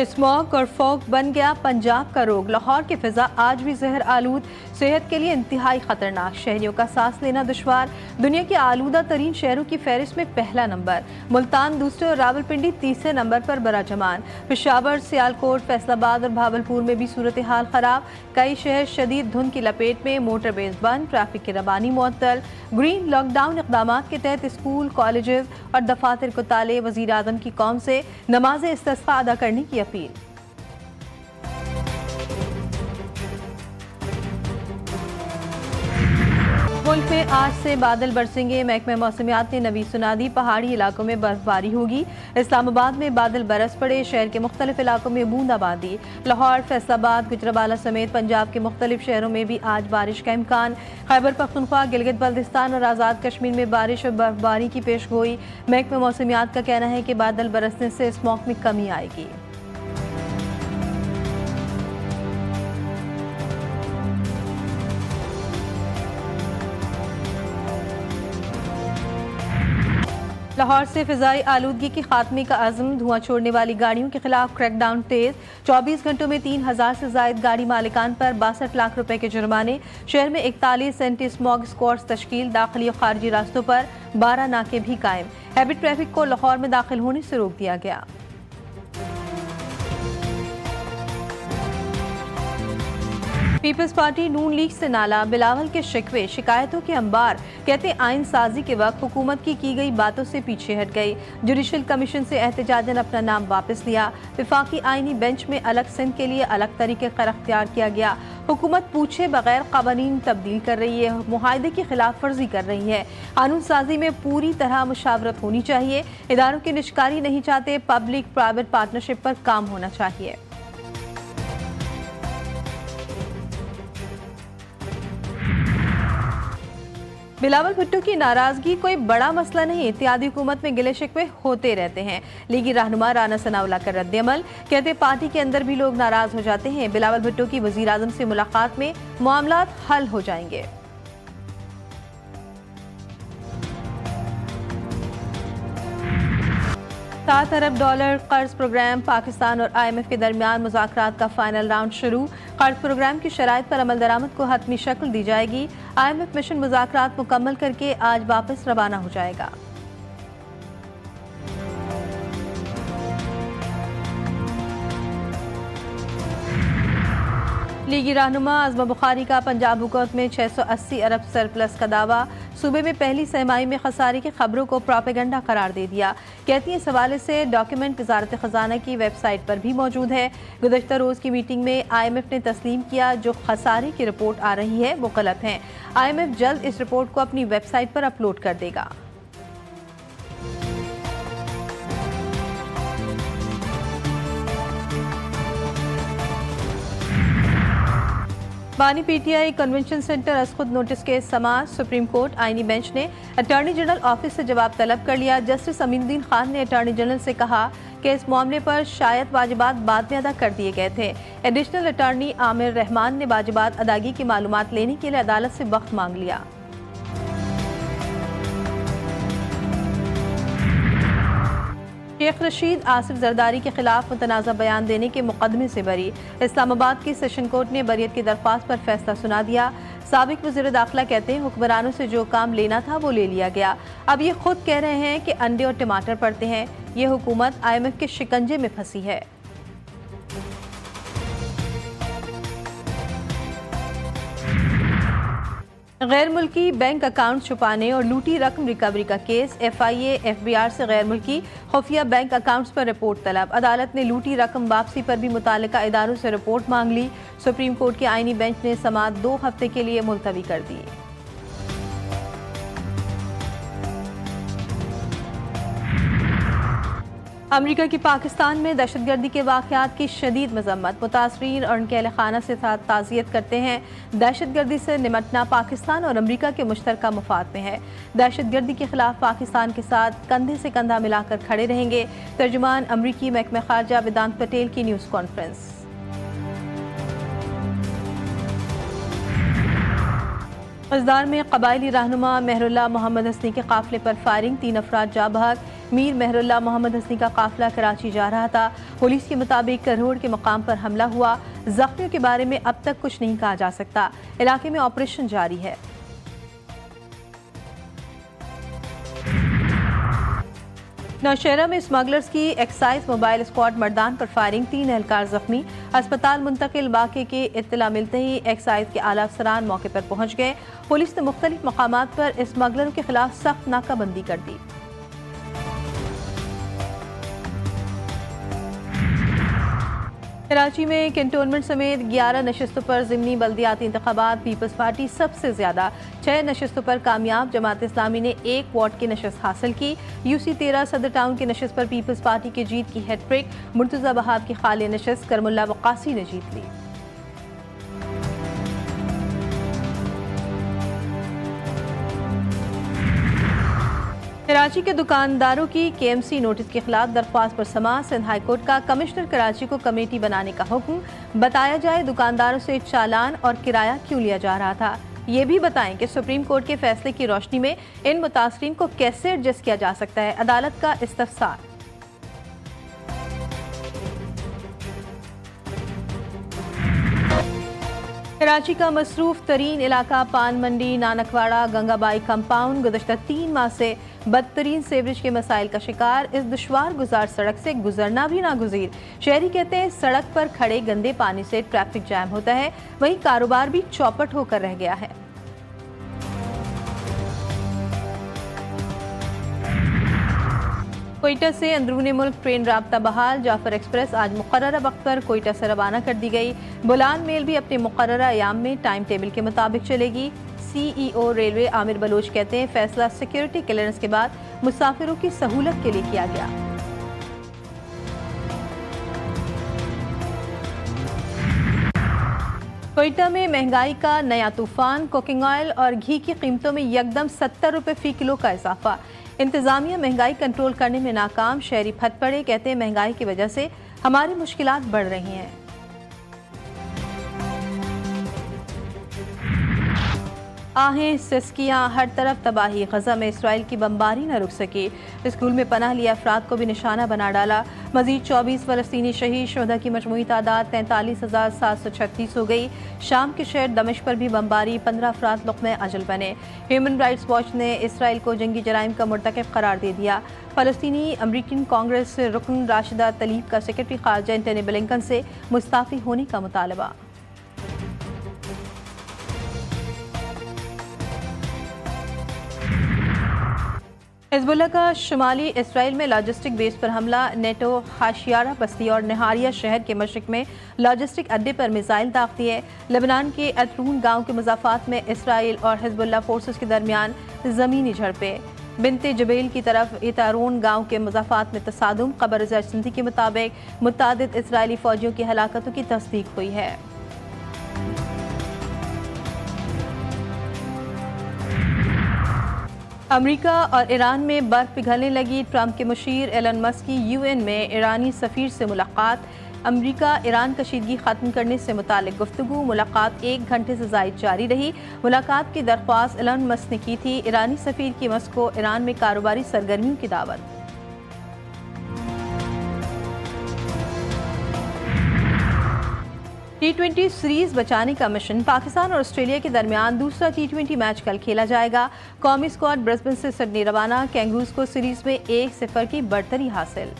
Smog और fog बन गया पंजाब का रोग। लाहौर की फिजा आज भी जहर आलूद, सेहत के लिए इंतहाई खतरनाक। शहरियों का सांस लेना दुश्वार। दुनिया के आलूदा तरीन शहरों की फहरिस्त में पहला नंबर, मुल्तान दूसरे और रावलपिंडी तीसरे नंबर पर बराजमान। पेशावर, सियालकोट, फैसलाबाद और भावलपुर में भी सूरत हाल खराब। कई शहर शदीद धुंध की लपेट में, मोटरवेज बंद, ट्रैफिक की रवानी मुअत्तल। ग्रीन लॉकडाउन इक़दाम के तहत स्कूल, कॉलेजेस और दफातर को ताले। वज़ीर आज़म की कौम से नमाज इस्तिस्क़ा अदा करने की अपील। मुल्क में आज से बादल बरसेंगे। महकमे मौसमियात ने नवी सुना दी, पहाड़ी इलाकों में बर्फबारी होगी। इस्लामाबाद में बादल बरस पड़े, शहर के मुख्तलिफ इलाकों में बूंदाबांदी। लाहौर, फैसलाबाद, गुजरावाला समेत पंजाब के मुख्तलिफ शहरों में भी आज बारिश का इम्कान। खैबर पख्तूनख्वा, गिलगित बल्तिस्तान और आज़ाद कश्मीर में बारिश और बर्फबारी की पेश गोई। महकमे मौसमियात का कहना है कि बादल बरसने से स्मॉग में कमी आएगी। लाहौर से फिजाई आलूदगी की खात्मे का अज़्म। धुआं छोड़ने वाली गाड़ियों के खिलाफ क्रैकडाउन तेज। 24 घंटों में 3000 से जायद गाड़ी मालिकान पर 62 लाख रुपए के जुर्माने। शहर में 41 एंटी स्मॉग स्क्वाड्स तश्कील। दाखिली और खारजी रास्तों पर 12 नाके भी कायम। हैवी ट्रैफिक को लाहौर में दाखिल होने से रोक दिया गया। पीपल्स पार्टी नून लीग से नाला। बिलावल के शिकवे, शिकायतों के अंबार। कहते आइन साजी के वक्त हुकूमत की गई बातों से पीछे हट गई। जुडिशल कमीशन से एहतजाजन अपना नाम वापस लिया। विफाकी आइनी बेंच में अलग सिंध के लिए अलग तरीके का अख्तियार किया गया। हुकूमत पूछे बगैर कवानीन तब्दील कर रही है, मुआहदे की खिलाफ वर्जी कर रही है। कानून साजी में पूरी तरह मुशावरत होनी चाहिए। इदारों की निष्कारी नहीं चाहते, पब्लिक प्राइवेट पार्टनरशिप पर काम होना चाहिए। बिलावल भुट्टो की नाराजगी कोई बड़ा मसला नहीं। इत्तेहादी हुकूमत में गिले शिकवे होते रहते हैं। लीगी रहनुमा राना सनाउल्लाह का रद्द-ए-अमल। कहते पार्टी के अंदर भी लोग नाराज हो जाते हैं। बिलावल भुट्टो की वज़ीर आज़म से मुलाकात में मामलात हल हो जाएंगे। 7 अरब डॉलर कर्ज प्रोग्राम। पाकिस्तान और IMF के दरमियान मुज़ाकरात का फाइनल राउंड शुरू। कर्ज प्रोग्राम की शराइत पर अमल दरामद को हतमी शक्ल दी जाएगी। IMF मिशन मुज़ाकरात मुकम्मल करके आज वापस रवाना हो जाएगा। लीगी रहनुमा आज़मा बुखारी का पंजाब हुकूमत में 680 अरब सरप्लस का दावा। सूबे में पहली सहमाही में खसारे की खबरों को प्रोपेगेंडा करार दे दिया। कहती है इस हवाले से डॉक्यूमेंट वज़ारत ख़जाना की वेबसाइट पर भी मौजूद है। गुज़श्ता रोज़ की मीटिंग में IMF ने तस्लीम किया जो खसारे की रिपोर्ट आ रही है वो गलत है। IMF जल्द इस रिपोर्ट को अपनी वेबसाइट पर अपलोड कर देगा। बानी PTI कन्वेंशन सेंटर असखुद नोटिस के समाज। सुप्रीम कोर्ट आईनी बेंच ने अटॉर्नी जनरल ऑफिस से जवाब तलब कर लिया। जस्टिस अमीनुद्दीन खान ने अटॉर्नी जनरल से कहा कि इस मामले पर शायद वाजिबात बाद में अदा कर दिए गए थे। एडिशनल अटॉर्नी आमिर रहमान ने वाजिबात अदागी की मालूमात लेने के लिए अदालत से वक्त मांग लिया। शेख रशीद आसिफ जरदारी के खिलाफ मुतनाज़ा बयान देने के मुकदमे से बरी। इस्लामाबाद की सेशन कोर्ट ने बरियत की दरख्वास्त पर फैसला सुना दिया। साबिक वज़ीर दाखिला कहते हैं हुक्मरानों से जो काम लेना था वो ले लिया गया। अब ये खुद कह रहे हैं कि अंडे और टमाटर पड़ते हैं। ये हुकूमत IMF के शिकंजे में फंसी है। गैर मुल्की बैंक अकाउंट छुपाने और लूटी रकम रिकवरी का केस। FIA FBR से गैर मुल्की खुफिया बैंक अकाउंट्स पर रिपोर्ट तलब। अदालत ने लूटी रकम वापसी पर भी मुतालिका इदारों से रिपोर्ट मांग ली। सुप्रीम कोर्ट के आईनी बेंच ने समाअत 2 हफ्ते के लिए मुलतवी कर दी। अमरीका की पाकिस्तान में दहशतगर्दी के वाक़यात की शदीद मजम्मत। मुतासरीन और उनके अहल खाना से ताज़ियत करते हैं। दहशतगर्दी से निमटना पाकिस्तान और अमरीका के मुश्तरका मफाद में है। दहशतगर्दी के खिलाफ पाकिस्तान के साथ कंधे से कंधा मिलाकर खड़े रहेंगे। तर्जुमान अमरीकी महकमा खारजा वेदांत पटेल की न्यूज़ कॉन्फ्रेंस। कसदार में कबायली रहनुमा मेहरुल्लाह मोहम्मद हसनी के काफिले पर फायरिंग। 3 अफराद जा बहक। मीर मेहरुल्लाह मोहम्मद हसनी का काफिला कराची जा रहा था। पुलिस के मुताबिक रोड के मकाम पर हमला हुआ। जख्मियों के बारे में अब तक कुछ नहीं कहा जा सकता। इलाके में ऑपरेशन जारी है। नौशहरा में स्मगलर्स की एक्साइज मोबाइल स्क्वाड मर्दान पर फायरिंग, 3 एहलकार जख्मी, अस्पताल मुंतकिल। वाक़े की इत्तला मिलते ही एक्साइज के आला अफसरान मौके पर पहुंच गए। पुलिस ने मुख्तलिफ मकामात पर स्मगलरों के खिलाफ सख्त नाकाबंदी कर दी। कराची में कैंटोनमेंट समेत 11 नशस्तों पर ज़िमनी बल्दियाती इंतखाबात। पीपल्स पार्टी सबसे ज्यादा 6 नशस्तों पर कामयाब। जमात इस्लामी ने 1 वार्ड की नशस्त हासिल की। यूसी 13 सदर टाउन की नशस्त पर पीपल्स पार्टी की जीत की हैट्रिक। मुर्तज़ा बहाब की खाली नशस्त करमुल्ला वक़ासी ने जीत ली। कराची के दुकानदारों की केएमसी नोटिस के खिलाफ दरख्वास्त पर समाअत। सिंध हाई कोर्ट का कमिश्नर कराची को कमेटी बनाने का हुक्म। बताया जाए दुकानदारों से चालान और किराया क्यों लिया जा रहा था। ये भी बताएं कि सुप्रीम कोर्ट के फैसले की रोशनी में इन मुतासरीन को कैसे एडजस्ट किया जा सकता है। अदालत का इस्तफसार। कराची का मसरूफ तरीन इलाका पान मंडी, नानकवाड़ा, गंगाबाई कंपाउंड गुज़श्ता 3 माह से बदतरीन सीवरेज के मसाइल का शिकार। इस दुश्वार गुजार सड़क से गुजरना भी नागुज़ीर। शहरी कहते हैं सड़क पर खड़े गंदे पानी से ट्रैफिक जैम होता है, वहीं कारोबार भी चौपट होकर रह गया है। कोयटा से अंदरूनी मुल्क ट्रेन राब्ता बहाल। जाफर एक्सप्रेस आज मुकर्ररा वक्त पर कोयटा से रवाना कर दी गई। बुलान मेल भी अपने मुकर्ररा अयाम में टाइम टेबल के मुताबिक चलेगी। सीईओ रेलवे आमिर बलोच कहते हैं फैसला सिक्योरिटी क्लियरेंस के बाद मुसाफिरों की सहूलत के लिए किया गया। कोयटा में महंगाई का नया तूफान। कुकिंग ऑयल और घी की कीमतों में यकदम 70 रुपये फी किलो का इजाफा। इंतजामिया महंगाई कंट्रोल करने में नाकाम। शहरी फट पड़े, कहते हैं महंगाई की वजह से हमारी मुश्किलात बढ़ रही हैं। आहें, सिस्कियाँ, हर तरफ तबाही। गजा में इसराइल की बमबारी न रुक सकी। स्कूल में पनाह लिए अफराद को भी निशाना बना डाला। मजीद 24 फ़लस्तीनी शहीद। शुहदा की मजमूई तादाद 43,736 हो गई। शाम के शहर दमिश्क पर भी बमबारी, 15 अफराद लुक़्मे अजल बने। ह्यूमन राइट्स वॉच ने इसराइल को जंगी जराइम का मुर्तकिब करार दे दिया। फ़लस्तीनी अमरीकन कांग्रेस रुकन राशिदा तलीब का सेक्रेटरी ख़ारजा एंटनी ब्लिंकन से मुस्ताफ़ी होने का मुतालबा। हिज़्बुल्लाह का शुमाली इसराइल में लॉजिस्टिक बेस पर हमला। नेटो हाशियारा बस्ती और नहारिया शहर के मशरिक में लॉजिस्टिक अड्डे पर मिसाइल दाग दिए। लेबनान के अतरून गांव के मुज़ाफ़ात में इसराइल और हिज़्बुल्लाह फोर्सेस के दरमियान ज़मीनी झड़पें। बिनते जबेल की तरफ इतारून गांव के मुज़ाफ़ात में तसादुम। ख़बर एजेंसी के मुताबिक मुतादिद इसराइली फ़ौजियों की हलाकतों की तस्दीक हुई है। अमेरिका और ईरान में बर्फ पिघलने लगी। ट्रंप के मुशीर एलन मस्क की यूएन में ईरानी सफ़ीर से मुलाकात। अमेरिका ईरान कशीदगी ख़त्म करने से मुतालिक गुफ्तगू। मुलाकात 1 घंटे से ज़ायद जारी रही। मुलाकात की दरख्वास्त एलन मस्क ने की थी। ईरानी सफ़ीर की मस्क को ईरान में कारोबारी सरगर्मियों की दावत। T20 सीरीज बचाने का मिशन। पाकिस्तान और ऑस्ट्रेलिया के दरमियान दूसरा T20 मैच कल खेला जाएगा। कौमी स्क्वाड ब्रिस्बेन से सिडनी रवाना। कैंगरूज को सीरीज में 1-0 की बढ़तरी हासिल।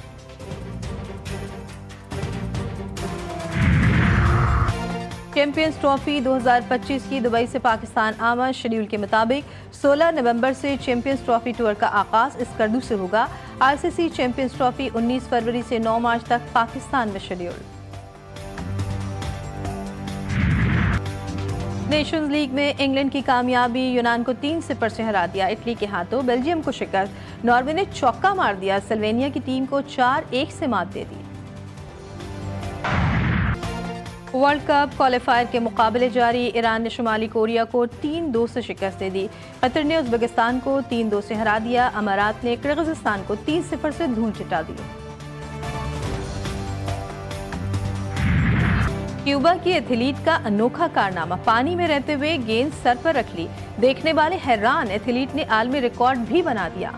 चैंपियंस ट्रॉफी 2025 की दुबई से पाकिस्तान आमद। शेड्यूल के मुताबिक 16 नवंबर से चैंपियंस ट्रॉफी टूर का आगाज इस्कर्दू से होगा। आईसीसी चैंपियंस ट्रॉफी 19 फरवरी से 9 मार्च तक पाकिस्तान में शेड्यूल। नेशंस लीग में इंग्लैंड की कामयाबी। यूनान को 3-0 से हरा दिया। इटली के हाथों बेल्जियम को शिकस्त। नॉर्वे ने चौका मार दिया। स्लोवेनिया की टीम को 4-1 से मात दे दी। वर्ल्ड कप क्वालिफायर के मुकाबले जारी। ईरान ने शुमाली कोरिया को 3-2 से शिकस्त दे दी। कतर ने उज़्बेकिस्तान को 3-2 से हरा दिया। अमारात ने किर्गिज़स्तान को 3-0 से धूल चिटा दी। क्यूबा की एथलीट का अनोखा कारनामा। पानी में रहते हुए गेंद सर पर रख ली। देखने वाले हैरान। एथलीट ने आलमी रिकॉर्ड भी बना दिया।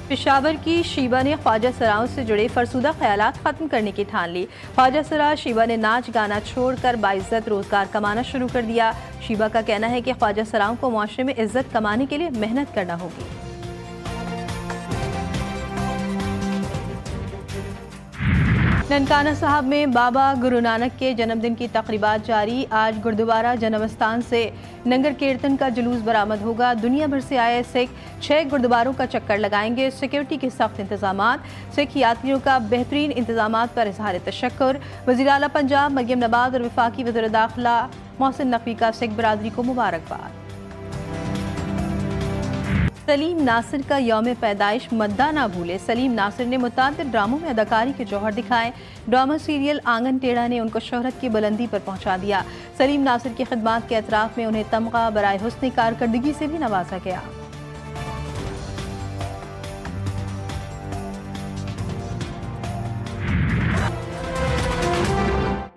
पेशावर की शीबा ने ख्वाजा सराओं से जुड़े फरसुदा ख्यालात खत्म करने की ठान ली। ख्वाजा सरा शीबा ने नाच गाना छोड़कर बाइज्जत रोजगार कमाना शुरू कर दिया। शीबा का कहना है कि ख्वाजा सराओं को मुआशरे में इज्जत कमाने के लिए मेहनत करना होगी। ननकाना साहब में बाबा गुरु नानक के जन्मदिन की तकरीबात जारी। आज गुरुद्वारा जन्मस्थान से नंगर कीर्तन का जुलूस बरामद होगा। दुनिया भर से आए सिख 6 गुरुद्वारों का चक्कर लगाएंगे। सिक्योरिटी के सख्त इंतजाम। सिख यात्रियों का बेहतरीन इंतजाम पर इजहार तशक्कुर। वज़ीर आला पंजाब मरियम नवाज और वफाकी वज़ीर दाखिला मोहसिन नकवी का सिख बरादरी को मुबारकबाद। सलीम नासिर का यौम पैदाइश मद्दा ना भूले। सलीम नासिर ने मुताद्दिद ड्रामों में अदाकारी के जौहर दिखाए। ड्रामा सीरियल आंगन टेढ़ा ने उनको शोहरत की बुलंदी पर पहुंचा दिया। सलीम नासिर की खिदमात के एतराफ़ में उन्हें तमगा बराए हुस्न कारकर्दगी से भी नवाजा गया।